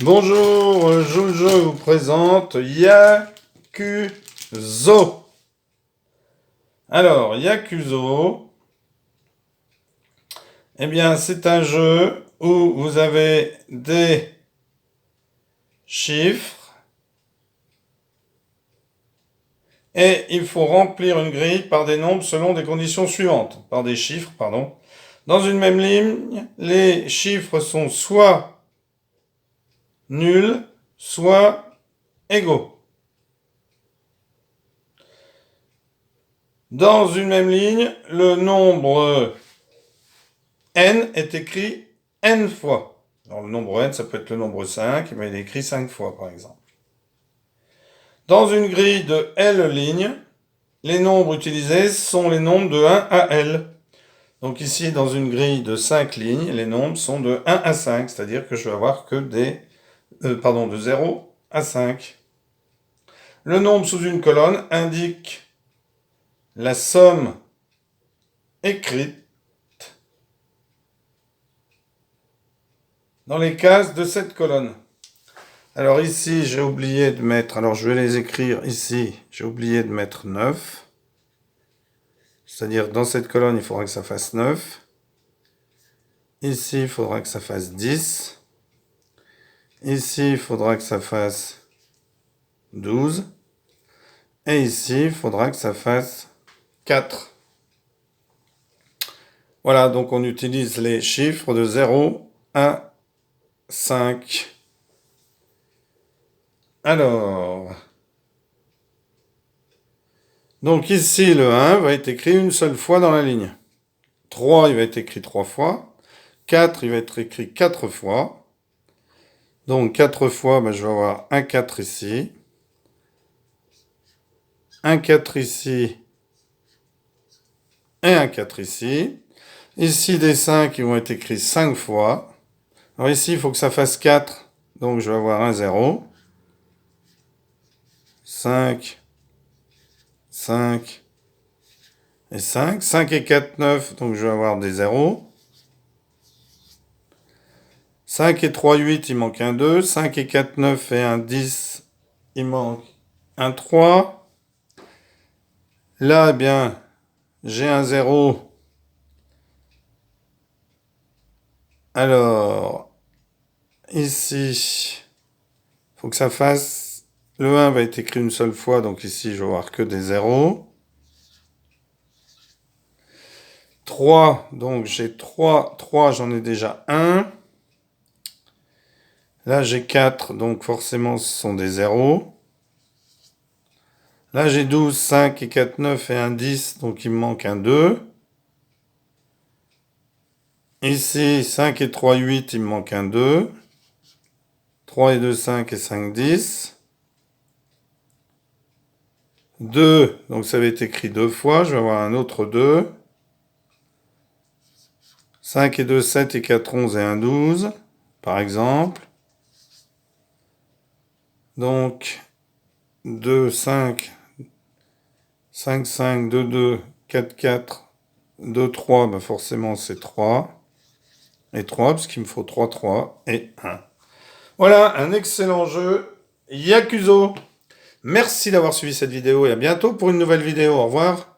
Bonjour, je vous présente Yakuzo. Alors, Yakuzo, eh bien, c'est un jeu où vous avez des chiffres et il faut remplir une grille par des nombres selon des conditions suivantes. Par des chiffres, pardon. Dans une même ligne, les chiffres sont soit nuls, soit égaux. Dans une même ligne, le nombre n est écrit n fois. Alors le nombre n, ça peut être le nombre 5, mais il est écrit 5 fois par exemple. Dans une grille de L lignes, les nombres utilisés sont les nombres de 1 à L. Donc ici, dans une grille de 5 lignes, les nombres sont de 1 à 5, c'est-à-dire que je vais avoir que de 0 à 5. Le nombre sous une colonne indique la somme écrite dans les cases de cette colonne. Alors ici, j'ai oublié de mettre, alors je vais les écrire ici, j'ai oublié de mettre 9. C'est-à-dire dans cette colonne, il faudra que ça fasse 9. Ici, il faudra que ça fasse 10. Ici, il faudra que ça fasse 12. Et ici, il faudra que ça fasse 4. Voilà, donc on utilise les chiffres de 0 à 5. Alors, donc ici, le 1 va être écrit une seule fois dans la ligne. 3, il va être écrit 3 fois. 4, il va être écrit 4 fois. Donc 4 fois, je vais avoir un 4 ici. Un 4 ici. Et un 4 ici. Ici, des 5, ils vont être écrits 5 fois. Alors ici, il faut que ça fasse 4. Donc je vais avoir un 0. 5. 5. Et 5. 5 et 4, 9. Donc je vais avoir des 0. 5 et 3, 8, il manque un 2. 5 et 4, 9 et un 10, il manque un 3. Là, eh bien, j'ai un 0. Alors, ici, il faut que ça fasse... Le 1 va être écrit une seule fois, donc ici, je vais avoir que des 0. 3, donc j'ai 3. 3, j'en ai déjà 1. Là, j'ai 4, donc forcément, ce sont des 0. Là, j'ai 12, 5 et 4, 9 et un 10, donc il me manque un 2. Ici, 5 et 3, 8, il me manque un 2. 3 et 2, 5 et 5, 10. 2, donc ça va être écrit 2 fois, je vais avoir un autre 2. 5 et 2, 7 et 4, 11 et un 12, par exemple. Donc, 2, 5, 5, 5, 2, 2, 4, 4, 2, 3, forcément c'est 3. Et 3, parce qu'il me faut 3, 3 et 1. Voilà, un excellent jeu, Yakuzo. Merci d'avoir suivi cette vidéo et à bientôt pour une nouvelle vidéo. Au revoir.